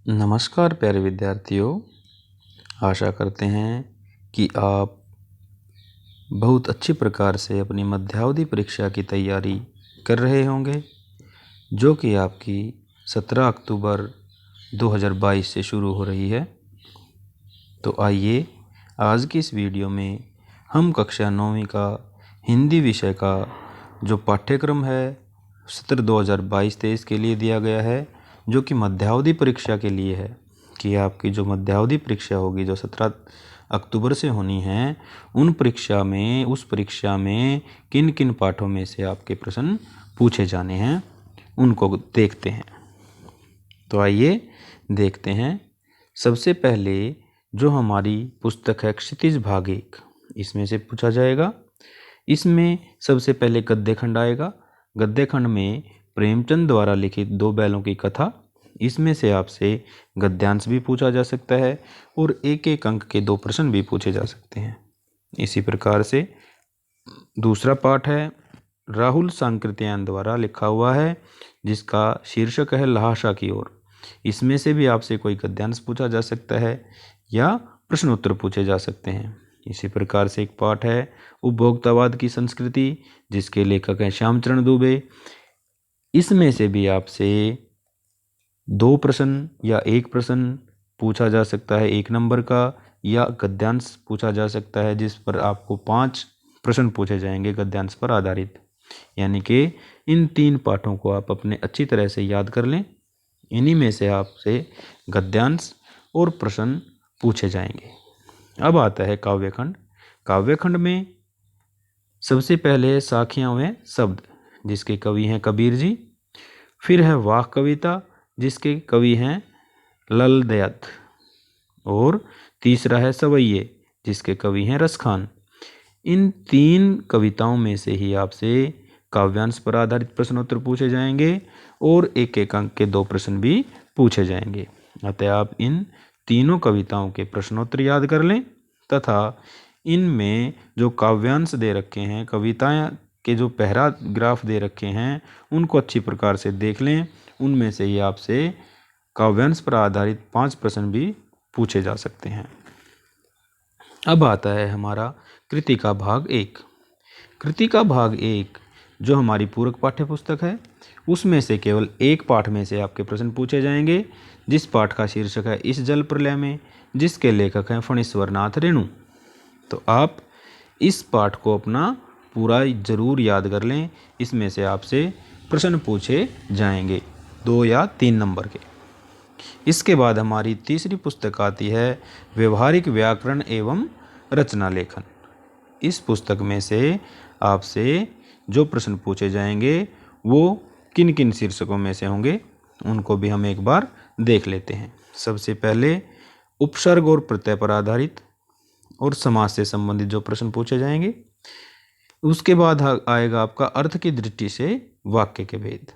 नमस्कार प्यारे विद्यार्थियों, आशा करते हैं कि आप बहुत अच्छी प्रकार से अपनी मध्यावधि परीक्षा की तैयारी कर रहे होंगे, जो कि आपकी 17 अक्टूबर 2022 से शुरू हो रही है। तो आइए आज की इस वीडियो में हम कक्षा 9वीं का हिंदी विषय का जो पाठ्यक्रम है सत्र 2022-23 के लिए दिया गया है, जो कि मध्यावधि परीक्षा के लिए है कि आपकी जो मध्यावधि परीक्षा होगी जो 17 अक्टूबर से होनी है, उस परीक्षा में किन किन पाठों में से आपके प्रश्न पूछे जाने हैं उनको देखते हैं। तो आइए देखते हैं। सबसे पहले जो हमारी पुस्तक है क्षितिज भाग 1, इसमें से पूछा जाएगा। इसमें सबसे पहले गद्य खंड आएगा। गद्य खंड में प्रेमचंद द्वारा लिखित 2 बैलों की कथा, इसमें से आपसे गद्यांश भी पूछा जा सकता है और एक एक अंक के 2 प्रश्न भी पूछे जा सकते हैं। इसी प्रकार से दूसरा पाठ है राहुल सांकृत्यायन द्वारा लिखा हुआ है, जिसका शीर्षक है लहाशा की ओर। इसमें से भी आपसे कोई गद्यांश पूछा जा सकता है या प्रश्न उत्तर पूछे जा सकते हैं। इसी प्रकार से एक पाठ है उपभोक्तावाद की संस्कृति, जिसके लेखक हैं श्यामचरण दुबे। इसमें से भी आपसे 2 प्रश्न या 1 प्रश्न पूछा जा सकता है 1 नंबर का, या गद्यांश पूछा जा सकता है जिस पर आपको 5 प्रश्न पूछे जाएंगे गद्यांश पर आधारित। यानी कि इन 3 पाठों को आप अपने अच्छी तरह से याद कर लें। इन्हीं में से आपसे गद्यांश और प्रश्न पूछे जाएंगे। अब आता है काव्यखंड। काव्यखंड में सबसे पहले साखियां व शब्द, जिसके कवि हैं कबीर जी। फिर है वाह कविता, जिसके कवि हैं लल दयात। और तीसरा है सवैये, जिसके कवि हैं रसखान। इन 3 कविताओं में से ही आपसे काव्यांश पर आधारित प्रश्नोत्तर पूछे जाएंगे और एक एक अंक के 2 प्रश्न भी पूछे जाएंगे। अतः आप इन तीनों कविताओं के प्रश्नोत्तर याद कर लें तथा इनमें जो काव्यांश दे रखे हैं, कविताएं के जो पैराग्राफ दे रखे हैं, उनको अच्छी प्रकार से देख लें। उनमें से ही आपसे काव्यांश पर आधारित 5 प्रश्न भी पूछे जा सकते हैं। अब आता है हमारा कृतिका भाग 1। कृतिका भाग 1 जो हमारी पूरक पाठ्य पुस्तक है, उसमें से केवल एक पाठ में से आपके प्रश्न पूछे जाएंगे, जिस पाठ का शीर्षक है इस जल प्रलय में, जिसके लेखक हैं फणीश्वर नाथ रेणु। तो आप इस पाठ को अपना पूरा जरूर याद कर लें। इसमें से आपसे प्रश्न पूछे जाएंगे 2 या 3 नंबर के। इसके बाद हमारी तीसरी पुस्तक आती है व्यवहारिक व्याकरण एवं रचना लेखन। इस पुस्तक में से आपसे जो प्रश्न पूछे जाएंगे वो किन किन शीर्षकों में से होंगे, उनको भी हम एक बार देख लेते हैं। सबसे पहले उपसर्ग और प्रत्यय पर आधारित और समास से संबंधित जो प्रश्न पूछे जाएंगे। उसके बाद आएगा आपका अर्थ की दृष्टि से वाक्य के भेद।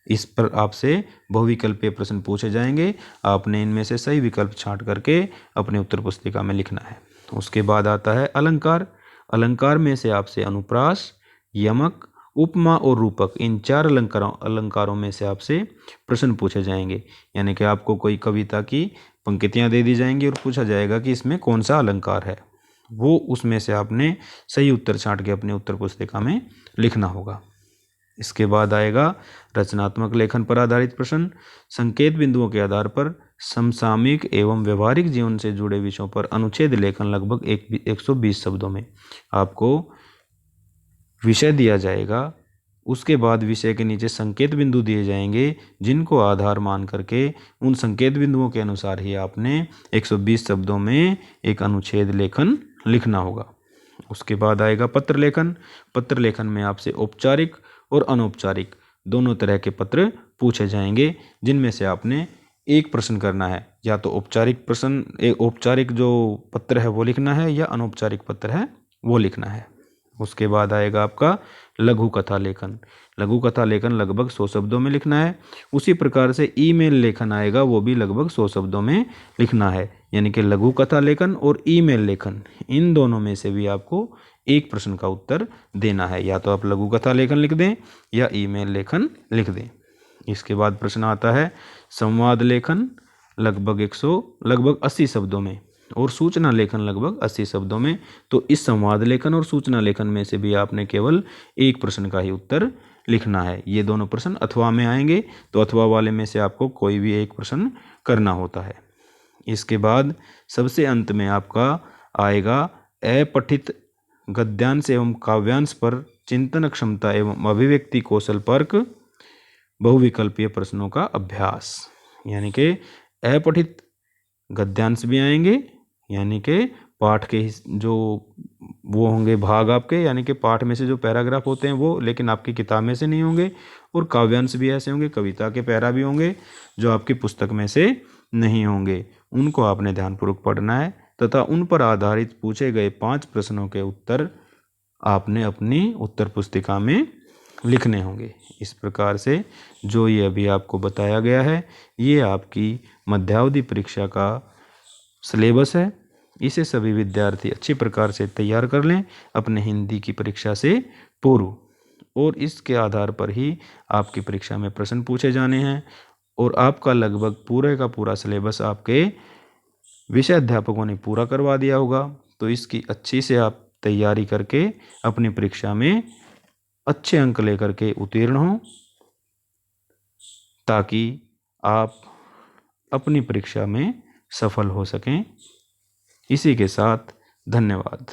इस पर आपसे बहुविकल्पीय प्रश्न पूछे जाएंगे। आपने इनमें से सही विकल्प छांट करके अपने उत्तर पुस्तिका में लिखना है। उसके बाद आता है अलंकार। अलंकार में से आपसे अनुप्रास, यमक, उपमा और रूपक, इन 4 अलंकारों में से आपसे प्रश्न पूछे जाएंगे। यानी कि आपको कोई कविता की पंक्तियां दे दी जाएंगी और पूछा जाएगा कि इसमें कौन सा अलंकार है, वो उसमें से आपने सही उत्तर छांट के अपने उत्तर पुस्तिका में लिखना होगा। इसके बाद आएगा रचनात्मक लेखन पर आधारित प्रश्न। संकेत बिंदुओं के आधार पर समसामयिक एवं व्यवहारिक जीवन से जुड़े विषयों पर अनुच्छेद लेखन लगभग 120 शब्दों में आपको विषय दिया जाएगा। उसके बाद विषय के नीचे संकेत बिंदु दिए जाएंगे, जिनको आधार मान करके उन संकेत बिंदुओं के अनुसार ही आपने 120 शब्दों में एक अनुच्छेद लेखन लिखना होगा। उसके बाद आएगा पत्र लेखन। पत्र लेखन में आपसे औपचारिक और अनौपचारिक दोनों तरह के पत्र पूछे जाएंगे, जिनमें से आपने एक प्रश्न करना है। या तो औपचारिक जो पत्र है वो लिखना है, या अनौपचारिक पत्र है वो लिखना है। उसके बाद आएगा आपका लघु कथा लेखन। लघु कथा लेखन लगभग 100 शब्दों में लिखना है। उसी प्रकार से ईमेल लेखन आएगा, वो भी लगभग 100 शब्दों में लिखना है। यानी कि लघु कथा लेखन और ईमेल लेखन, इन दोनों में से भी आपको एक प्रश्न का उत्तर देना है। या तो आप लघु कथा लेखन लिख दें या ईमेल लेखन लिख दें। इसके बाद प्रश्न आता है संवाद लेखन लगभग 80 शब्दों में और सूचना लेखन लगभग 80 शब्दों में। तो इस संवाद लेखन और सूचना लेखन में से भी आपने केवल एक प्रश्न का ही उत्तर लिखना है। ये दोनों प्रश्न अथवा में आएंगे, तो अथवा वाले में से आपको कोई भी एक प्रश्न करना होता है। इसके बाद सबसे अंत में आपका आएगा अपठित गद्यांश एवं काव्यांश पर चिंतन क्षमता एवं अभिव्यक्ति कौशल परक बहुविकल्पीय प्रश्नों का अभ्यास। यानी कि अपठित गद्यांश भी आएंगे, यानी कि पाठ के जो वो होंगे भाग आपके, यानी कि पाठ में से जो पैराग्राफ होते हैं वो, लेकिन आपकी किताब में से नहीं होंगे। और काव्यांश भी ऐसे होंगे, कविता के पैरा भी होंगे जो आपकी पुस्तक में से नहीं होंगे। उनको आपने ध्यानपूर्वक पढ़ना है तथा उन पर आधारित पूछे गए 5 प्रश्नों के उत्तर आपने अपनी उत्तर पुस्तिका में लिखने होंगे। इस प्रकार से जो ये अभी आपको बताया गया है ये आपकी मध्यावधि परीक्षा का सिलेबस है। इसे सभी विद्यार्थी अच्छी प्रकार से तैयार कर लें अपने हिंदी की परीक्षा से पूर्व, और इसके आधार पर ही आपकी परीक्षा में प्रश्न पूछे जाने हैं। और आपका लगभग पूरे का पूरा सिलेबस आपके विषय अध्यापकों ने पूरा करवा दिया होगा। तो इसकी अच्छी से आप तैयारी करके अपनी परीक्षा में अच्छे अंक लेकर के उत्तीर्ण हों, ताकि आप अपनी परीक्षा में सफल हो सकें। इसी के साथ धन्यवाद।